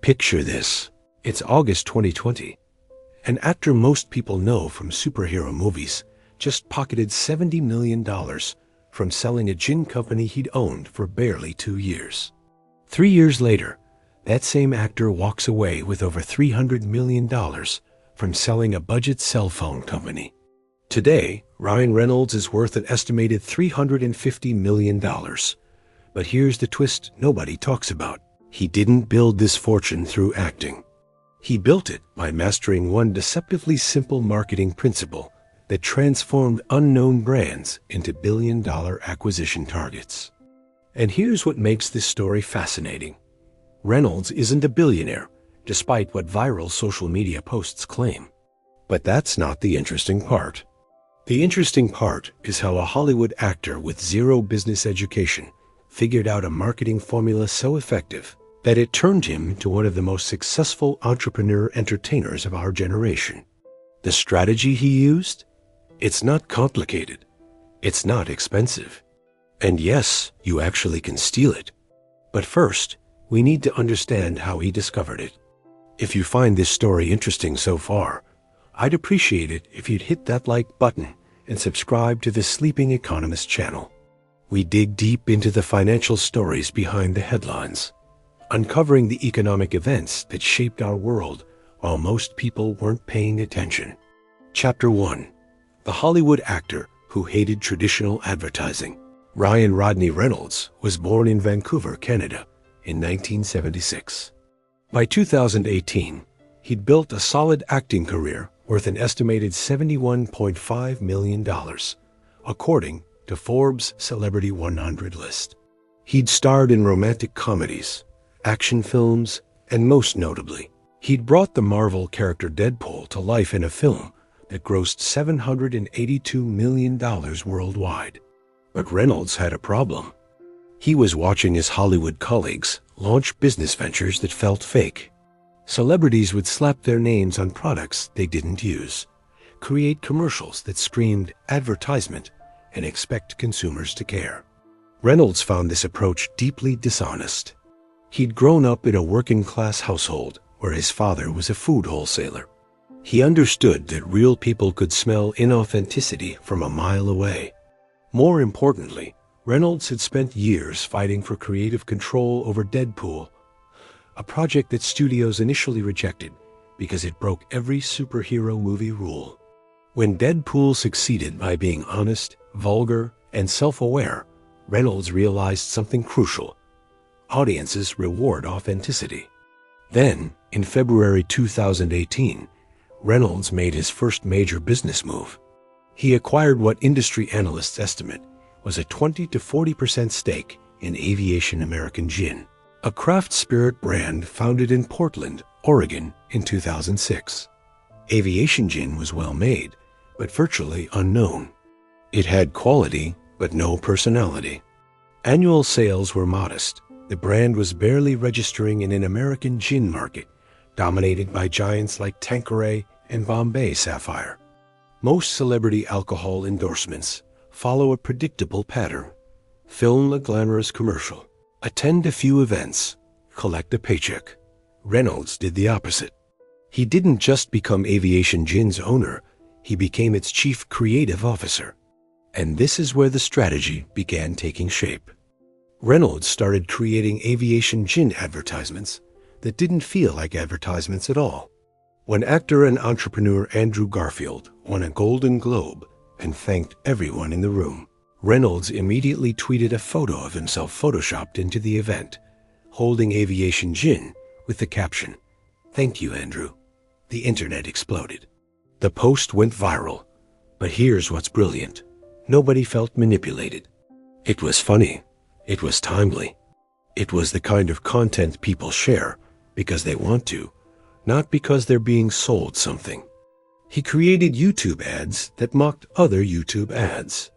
Picture this. It's August 2020. An actor most people know from superhero movies just pocketed $70 million from selling a gin company he'd owned for barely 2 years. 3 years later, that same actor walks away with over $300 million from selling a budget cell phone company. Today, Ryan Reynolds is worth an estimated $350 million. But here's the twist nobody talks about. He didn't build this fortune through acting. He built it by mastering one deceptively simple marketing principle that transformed unknown brands into billion-dollar acquisition targets. And here's what makes this story fascinating. Reynolds isn't a billionaire, despite what viral social media posts claim. But that's not the interesting part. The interesting part is how a Hollywood actor with zero business education figured out a marketing formula so effective that it turned him into one of the most successful entrepreneur entertainers of our generation. The strategy he used? It's not complicated. It's not expensive. And yes, you actually can steal it. But first, we need to understand how he discovered it. If you find this story interesting so far, I'd appreciate it if you'd hit that like button and subscribe to the Sleeping Economist channel. We dig deep into the financial stories behind the headlines, uncovering the economic events that shaped our world while most people weren't paying attention. Chapter 1. The Hollywood Actor Who Hated Traditional Advertising. Ryan Rodney Reynolds was born in Vancouver, Canada, in 1976. By 2018, he'd built a solid acting career worth an estimated $71.5 million, according to Forbes' Celebrity 100 list. He'd starred in romantic comedies, action films, and most notably, he'd brought the Marvel character Deadpool to life in a film that grossed $782 million worldwide. But Reynolds had a problem. He was watching his Hollywood colleagues launch business ventures that felt fake. Celebrities would slap their names on products they didn't use, create commercials that screamed advertisement, and expect consumers to care. Reynolds found this approach deeply dishonest. He'd grown up in a working-class household where his father was a food wholesaler. He understood that real people could smell inauthenticity from a mile away. More importantly, Reynolds had spent years fighting for creative control over Deadpool, a project that studios initially rejected because it broke every superhero movie rule. When Deadpool succeeded by being honest, vulgar, and self-aware, Reynolds realized something crucial. Audiences reward authenticity. Then, in February 2018, Reynolds made his first major business move. He acquired what industry analysts estimate was a 20 to 40% stake in Aviation American Gin, a craft spirit brand founded in Portland, Oregon in 2006. Aviation Gin was well made, but virtually unknown. It had quality, but no personality. Annual sales were modest. The brand was barely registering in an American gin market, dominated by giants like Tanqueray and Bombay Sapphire. Most celebrity alcohol endorsements follow a predictable pattern. Film a glamorous commercial, attend a few events, collect a paycheck. Reynolds did the opposite. He didn't just become Aviation Gin's owner, he became its chief creative officer. And this is where the strategy began taking shape. Reynolds started creating Aviation Gin advertisements that didn't feel like advertisements at all. When actor and entrepreneur Andrew Garfield won a Golden Globe and thanked everyone in the room, Reynolds immediately tweeted a photo of himself photoshopped into the event, holding Aviation Gin with the caption, "Thank you, Andrew." The internet exploded. The post went viral. But here's what's brilliant. Nobody felt manipulated. It was funny. It was timely. It was the kind of content people share because they want to, not because they're being sold something. He created YouTube ads that mocked other YouTube ads.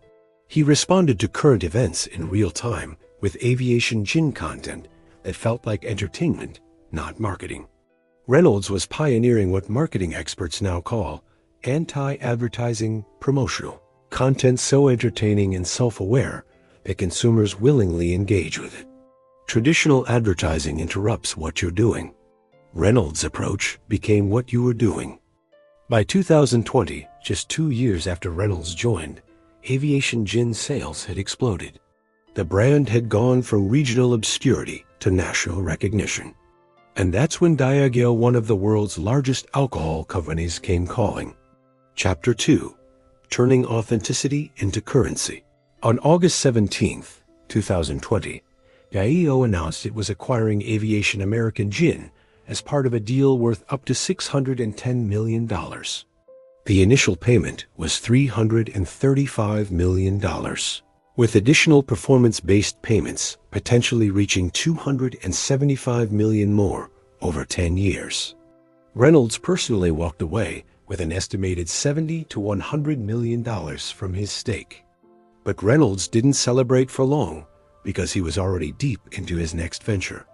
He responded to current events in real time with Aviation Gin content that felt like entertainment, not marketing. Reynolds was pioneering what marketing experts now call anti-advertising promotional content, so entertaining and self-aware that consumers willingly engage with it. Traditional advertising interrupts what you're doing. Reynolds' approach became what you were doing. By 2020, just 2 years after Reynolds joined, Aviation Gin sales had exploded. The brand had gone from regional obscurity to national recognition. And that's when Diageo, one of the world's largest alcohol companies, came calling. Chapter 2. Turning Authenticity into Currency. On August 17, 2020, Diageo announced it was acquiring Aviation American Gin as part of a deal worth up to $610 million. The initial payment was $335 million, with additional performance-based payments potentially reaching $275 million more over 10 years. Reynolds personally walked away with an estimated $70 to $100 million from his stake. But Reynolds didn't celebrate for long because he was already deep into his next venture.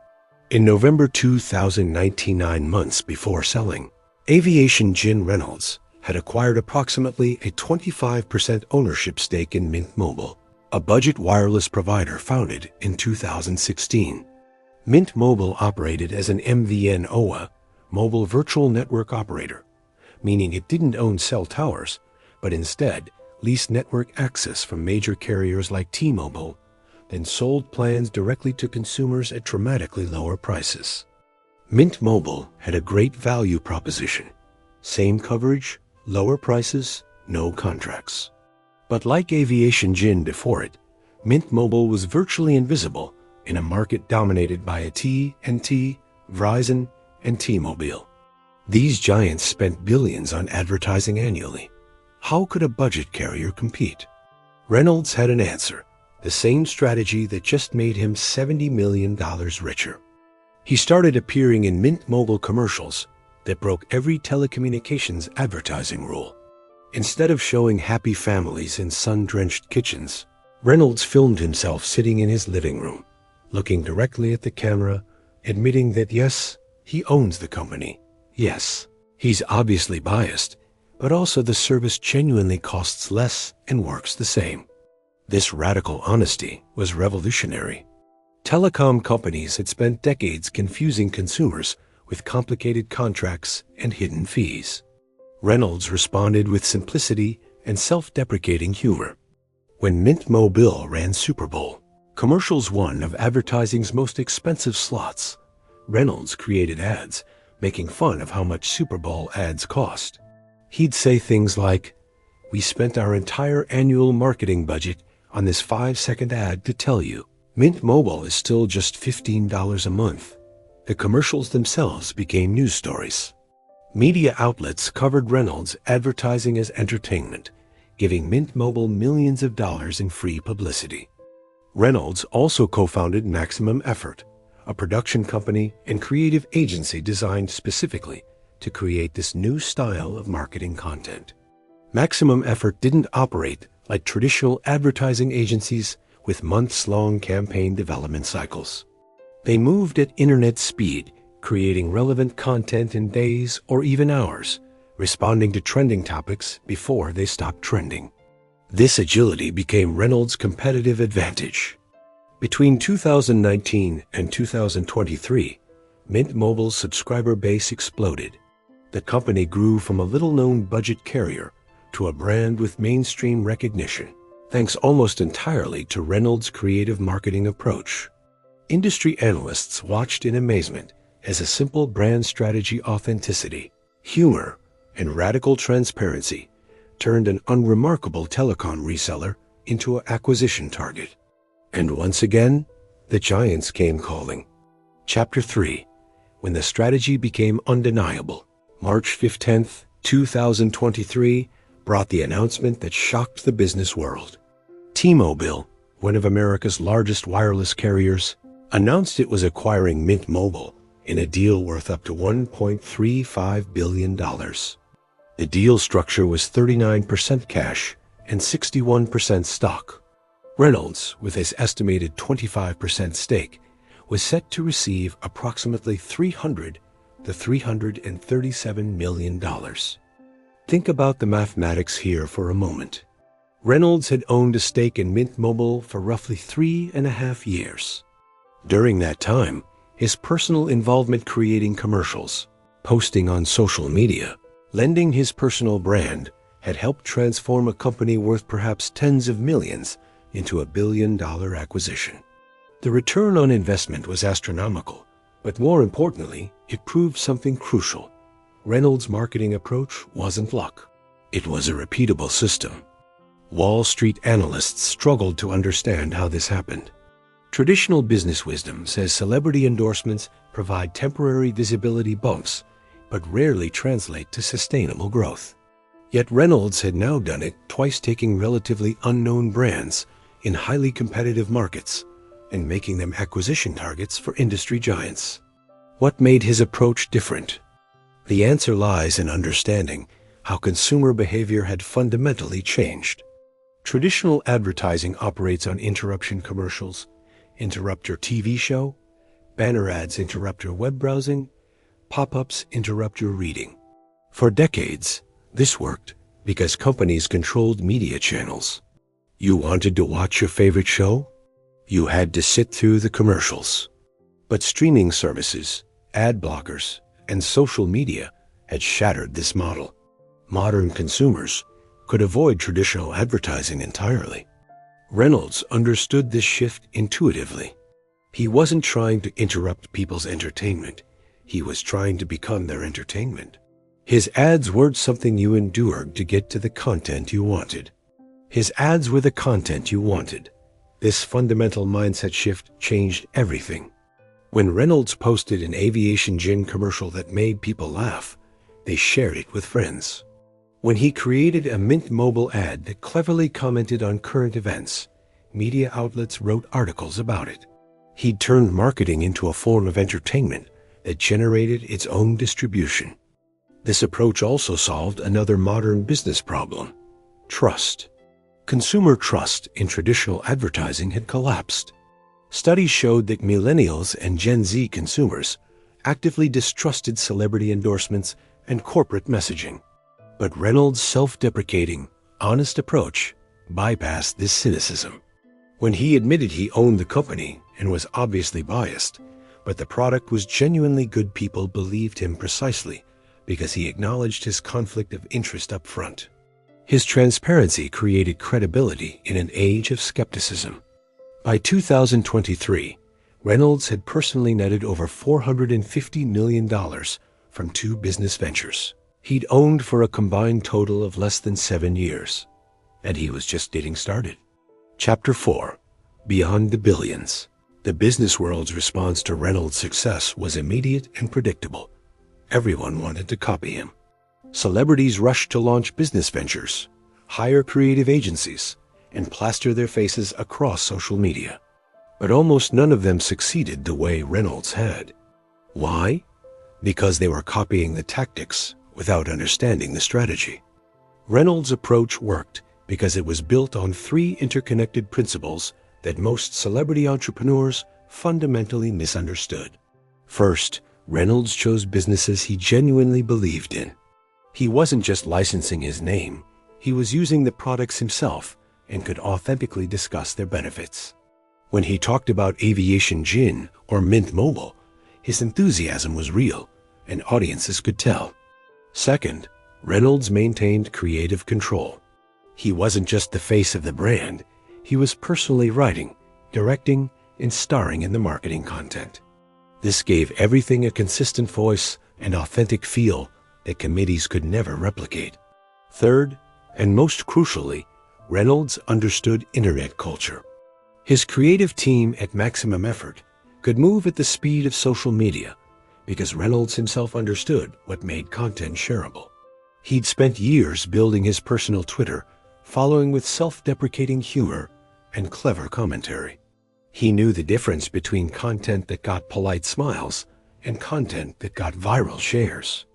In November 2019, 9 months before selling, Aviation Gin Reynolds had acquired approximately a 25% ownership stake in Mint Mobile, a budget wireless provider founded in 2016. Mint Mobile operated as an MVNOA, mobile virtual network operator, meaning it didn't own cell towers, but instead leased network access from major carriers like T-Mobile, then sold plans directly to consumers at dramatically lower prices. Mint Mobile had a great value proposition: same coverage, lower prices, no contracts. But like Aviation Gin before it, Mint Mobile was virtually invisible in a market dominated by AT&T, Verizon, and T-Mobile. These giants spent billions on advertising annually. How could a budget carrier compete? Reynolds had an answer: the same strategy that just made him $70 million richer. He started appearing in Mint Mobile commercials that broke every telecommunications advertising rule. Instead of showing happy families in sun-drenched kitchens, Reynolds filmed himself sitting in his living room, looking directly at the camera, admitting that yes, he owns the company. Yes, he's obviously biased, but also the service genuinely costs less and works the same. This radical honesty was revolutionary. Telecom companies had spent decades confusing consumers with complicated contracts and hidden fees. Reynolds responded with simplicity and self-deprecating humor. When Mint Mobile ran Super Bowl, commercials one of advertising's most expensive slots, Reynolds created ads making fun of how much Super Bowl ads cost. He'd say things like, "We spent our entire annual marketing budget on this 5-second ad to tell you, Mint Mobile is still just $15 a month." The commercials themselves became news stories. Media outlets covered Reynolds advertising as entertainment, giving Mint Mobile millions of dollars in free publicity. Reynolds also co-founded Maximum Effort, a production company and creative agency designed specifically to create this new style of marketing content. Maximum Effort didn't operate like traditional advertising agencies with months-long campaign development cycles. They moved at internet speed, creating relevant content in days or even hours, responding to trending topics before they stopped trending. This agility became Reynolds' competitive advantage. Between 2019 and 2023, Mint Mobile's subscriber base exploded. The company grew from a little-known budget carrier to a brand with mainstream recognition, thanks almost entirely to Reynolds' creative marketing approach. Industry analysts watched in amazement as a simple brand strategy, authenticity, humor, and radical transparency turned an unremarkable telecom reseller into an acquisition target. And once again, the giants came calling. Chapter 3. When the strategy became undeniable. March 15, 2023, brought the announcement that shocked the business world. T-Mobile, one of America's largest wireless carriers, announced it was acquiring Mint Mobile in a deal worth up to $1.35 billion. The deal structure was 39% cash and 61% stock. Reynolds, with his estimated 25% stake, was set to receive approximately $300 to $337 million. Think about the mathematics here for a moment. Reynolds had owned a stake in Mint Mobile for roughly 3.5 years. During that time, his personal involvement creating commercials, posting on social media, lending his personal brand had helped transform a company worth perhaps tens of millions into a billion-dollar acquisition. The return on investment was astronomical, but more importantly, it proved something crucial. Reynolds' marketing approach wasn't luck. It was a repeatable system. Wall Street analysts struggled to understand how this happened. Traditional business wisdom says celebrity endorsements provide temporary visibility bumps, but rarely translate to sustainable growth. Yet Reynolds had now done it twice, taking relatively unknown brands in highly competitive markets and making them acquisition targets for industry giants. What made his approach different? The answer lies in understanding how consumer behavior had fundamentally changed. Traditional advertising operates on interruption commercials. Interrupt your TV show, banner ads interrupt your web browsing, pop-ups interrupt your reading. For decades, this worked because companies controlled media channels. You wanted to watch your favorite show? You had to sit through the commercials. But streaming services, ad blockers, and social media had shattered this model. Modern consumers could avoid traditional advertising entirely. Reynolds understood this shift intuitively. He wasn't trying to interrupt people's entertainment. He was trying to become their entertainment. His ads weren't something you endured to get to the content you wanted. His ads were the content you wanted. This fundamental mindset shift changed everything. When Reynolds posted an Aviation Gin commercial that made people laugh, they shared it with friends. When he created a Mint Mobile ad that cleverly commented on current events, media outlets wrote articles about it. He'd turned marketing into a form of entertainment that generated its own distribution. This approach also solved another modern business problem: trust. Consumer trust in traditional advertising had collapsed. Studies showed that millennials and Gen Z consumers actively distrusted celebrity endorsements and corporate messaging. But Reynolds' self-deprecating, honest approach bypassed this cynicism. When he admitted he owned the company and was obviously biased, but the product was genuinely good, people believed him precisely because he acknowledged his conflict of interest up front. His transparency created credibility in an age of skepticism. By 2023, Reynolds had personally netted over $450 million from 2 business ventures he'd owned for a combined total of less than 7 years, and he was just getting started. Chapter 4: Beyond the Billions. The business world's response to Reynolds' success was immediate and predictable. Everyone wanted to copy him. Celebrities rushed to launch business ventures, hire creative agencies, and plaster their faces across social media. But almost none of them succeeded the way Reynolds had. Why? Because they were copying the tactics without understanding the strategy. Reynolds' approach worked because it was built on 3 interconnected principles that most celebrity entrepreneurs fundamentally misunderstood. First, Reynolds chose businesses he genuinely believed in. He wasn't just licensing his name, he was using the products himself and could authentically discuss their benefits. When he talked about Aviation Gin or Mint Mobile, his enthusiasm was real, and audiences could tell. Second, Reynolds maintained creative control. He wasn't just the face of the brand, he was personally writing, directing, and starring in the marketing content. This gave everything a consistent voice and authentic feel that committees could never replicate. Third, and most crucially, Reynolds understood internet culture. His creative team at Maximum Effort could move at the speed of social media because Reynolds himself understood what made content shareable. He'd spent years building his personal Twitter, following with self-deprecating humor and clever commentary. He knew the difference between content that got polite smiles and content that got viral shares.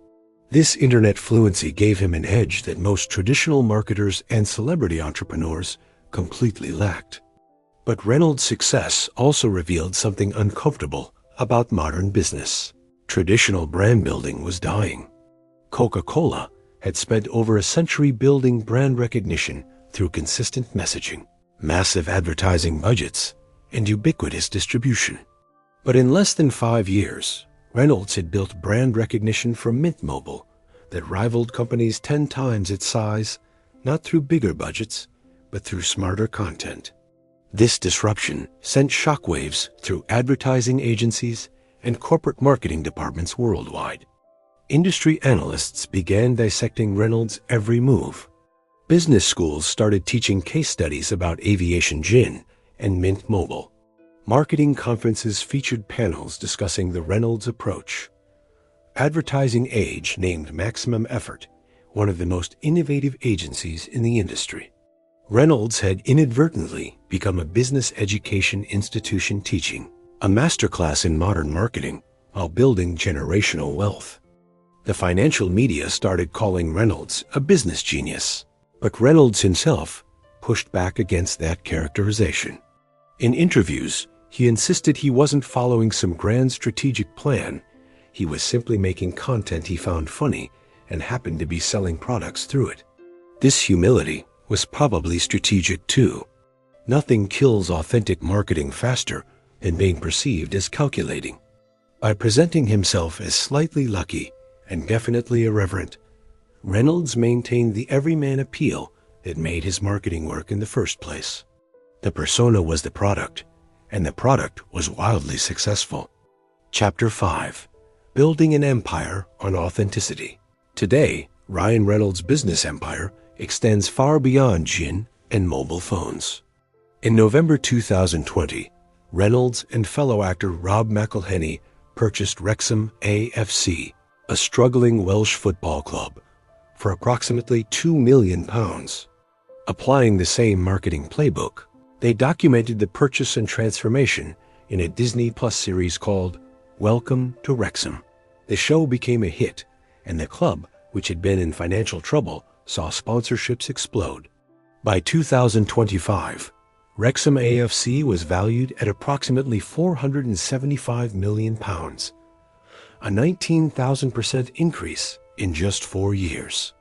This internet fluency gave him an edge that most traditional marketers and celebrity entrepreneurs completely lacked. But Reynolds' success also revealed something uncomfortable about modern business. Traditional brand building was dying. Coca-Cola had spent over a century building brand recognition through consistent messaging, massive advertising budgets, and ubiquitous distribution. But in less than 5 years, Reynolds had built brand recognition for Mint Mobile that rivaled companies 10 times its size, not through bigger budgets, but through smarter content. This disruption sent shockwaves through advertising agencies and corporate marketing departments worldwide. Industry analysts began dissecting Reynolds' every move. Business schools started teaching case studies about Aviation Gin and Mint Mobile. Marketing conferences featured panels discussing the Reynolds approach. Advertising Age named Maximum Effort one of the most innovative agencies in the industry. Reynolds had inadvertently become a business education institution teaching a masterclass in modern marketing while building generational wealth. The financial media started calling Reynolds a business genius, but Reynolds himself pushed back against that characterization. In interviews, he insisted he wasn't following some grand strategic plan. He was simply making content he found funny and happened to be selling products through it. This humility was probably strategic too. Nothing kills authentic marketing faster than being perceived as calculating. By presenting himself as slightly lucky and definitely irreverent, Reynolds maintained the everyman appeal that made his marketing work in the first place. The persona was the product, and the product was wildly successful. Chapter 5. Building an Empire on Authenticity. Today, Ryan Reynolds' business empire extends far beyond gin and mobile phones. In November 2020, Reynolds and fellow actor Rob McElhenney purchased Wrexham AFC, a struggling Welsh football club, for approximately £2 million. Applying the same marketing playbook, they documented the purchase and transformation in a Disney Plus series called Welcome to Wrexham. The show became a hit, and the club, which had been in financial trouble, saw sponsorships explode. By 2025, Wrexham AFC was valued at approximately £475 million, a 19,000% increase in just 4 years.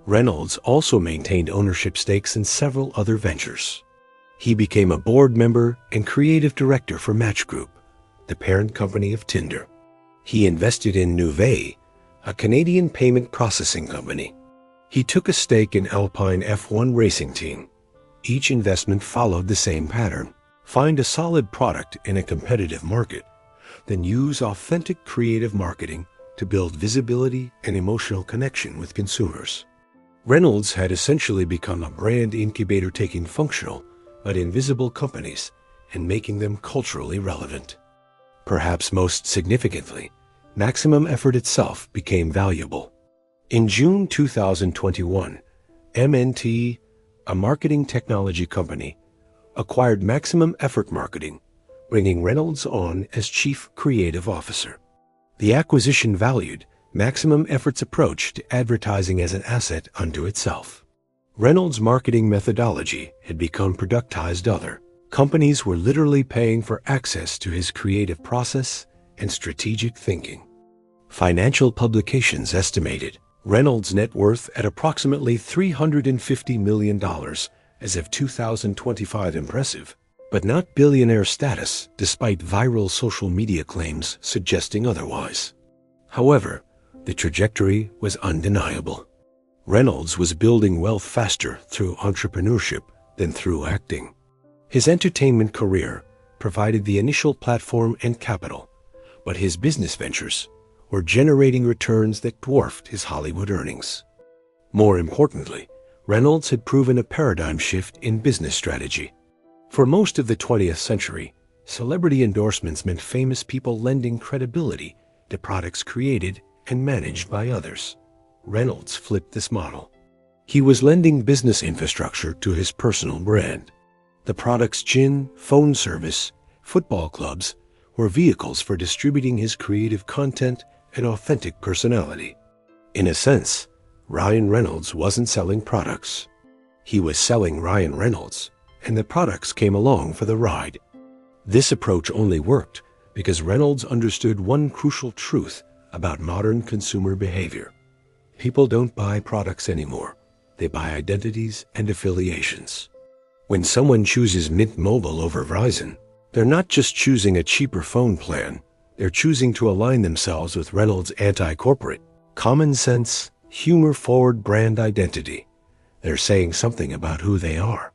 Reynolds also maintained ownership stakes in several other ventures. He became a board member and creative director for Match Group, the parent company of Tinder. He invested in Nuvei, a Canadian payment processing company. He took a stake in Alpine F1 racing team. Each investment followed the same pattern. Find a solid product in a competitive market, then use authentic creative marketing to build visibility and emotional connection with consumers. Reynolds had essentially become a brand incubator, taking functional but invisible companies and making them culturally relevant. Perhaps most significantly, Maximum Effort itself became valuable. In June 2021, MNT, a marketing technology company, acquired Maximum Effort Marketing, bringing Reynolds on as Chief Creative Officer. The acquisition valued Maximum Effort's approach to advertising as an asset unto itself. Reynolds' marketing methodology had become productized. Other companies were literally paying for access to his creative process and strategic thinking. Financial publications estimated Reynolds' net worth at approximately $350 million as of 2025. Impressive, but not billionaire status, despite viral social media claims suggesting otherwise. However, the trajectory was undeniable. Reynolds was building wealth faster through entrepreneurship than through acting. His entertainment career provided the initial platform and capital, but his business ventures were generating returns that dwarfed his Hollywood earnings. More importantly, Reynolds had proven a paradigm shift in business strategy. For most of the 20th century, celebrity endorsements meant famous people lending credibility to products created and managed by others. Reynolds flipped this model. He was lending business infrastructure to his personal brand. The product's gin, phone service, football clubs were vehicles for distributing his creative content and authentic personality. In a sense, Ryan Reynolds wasn't selling products. He was selling Ryan Reynolds, and the products came along for the ride. This approach only worked because Reynolds understood one crucial truth about modern consumer behavior. People don't buy products anymore. They buy identities and affiliations. When someone chooses Mint Mobile over Verizon, They're not just choosing a cheaper phone plan, they're choosing to align themselves with Reynolds' anti-corporate, common sense, humor-forward brand identity. They're saying something about who they are.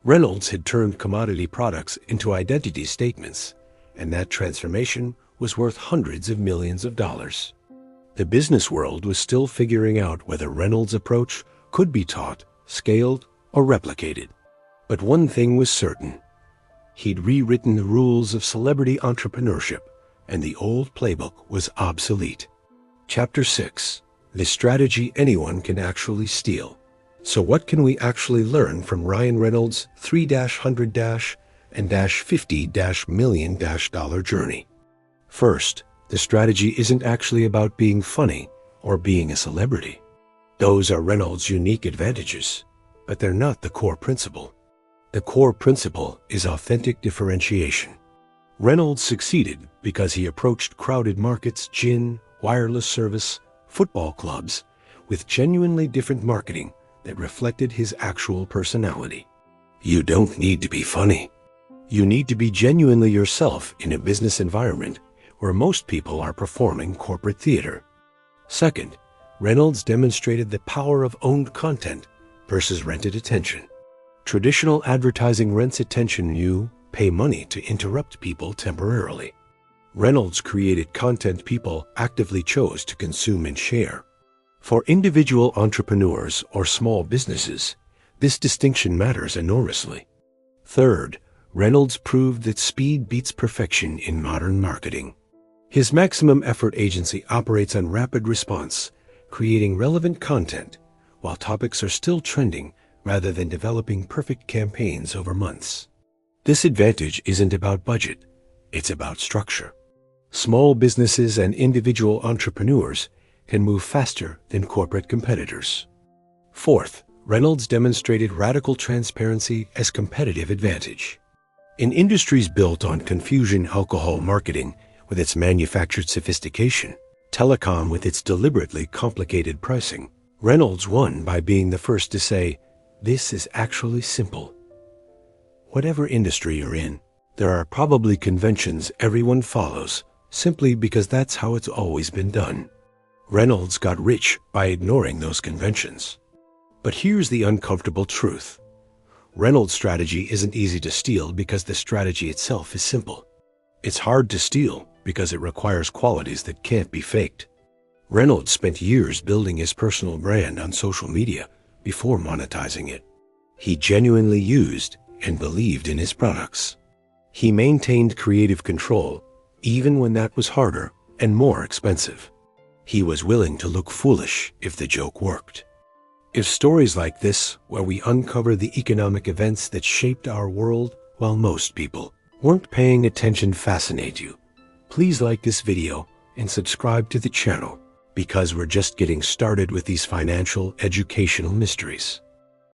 Reynolds had turned commodity products into identity statements, and that transformation was worth hundreds of millions of dollars. The business world was still figuring out whether Reynolds' approach could be taught, scaled, or replicated. But one thing was certain. He'd rewritten the rules of celebrity entrepreneurship, and the old playbook was obsolete. Chapter 6. The strategy anyone can actually steal. So what can we actually learn from Ryan Reynolds' 3-100- and -50- million dollar journey? First, the strategy isn't actually about being funny or being a celebrity. Those are Reynolds' unique advantages, but they're not the core principle. The core principle is authentic differentiation. Reynolds succeeded because he approached crowded markets, gin, wireless service, football clubs, with genuinely different marketing that reflected his actual personality. You don't need to be funny. You need to be genuinely yourself in a business environment where most people are performing corporate theater. Second, Reynolds demonstrated the power of owned content versus rented attention. Traditional advertising rents attention. You pay money to interrupt people temporarily. Reynolds created content people actively chose to consume and share. For individual entrepreneurs or small businesses, this distinction matters enormously. Third, Reynolds proved that speed beats perfection in modern marketing. His maximum effort agency operates on rapid response, creating relevant content while topics are still trending rather than developing perfect campaigns over months. This advantage isn't about budget, it's about structure. Small businesses and individual entrepreneurs can move faster than corporate competitors. Fourth, Reynolds demonstrated radical transparency as competitive advantage. In industries built on confusion, alcohol marketing with its manufactured sophistication, telecom with its deliberately complicated pricing, Reynolds won by being the first to say, "This is actually simple." Whatever industry you're in, there are probably conventions everyone follows simply because that's how it's always been done. Reynolds got rich by ignoring those conventions. But here's the uncomfortable truth. Reynolds' strategy isn't easy to steal because the strategy itself is simple. It's hard to steal because it requires qualities that can't be faked. Reynolds spent years building his personal brand on social media before monetizing it. He genuinely used and believed in his products. He maintained creative control even when that was harder and more expensive. He was willing to look foolish if the joke worked. If stories like this, where we uncover the economic events that shaped our world while most people weren't paying attention, fascinate you, please like this video and subscribe to the channel, because we're just getting started with these financial educational mysteries.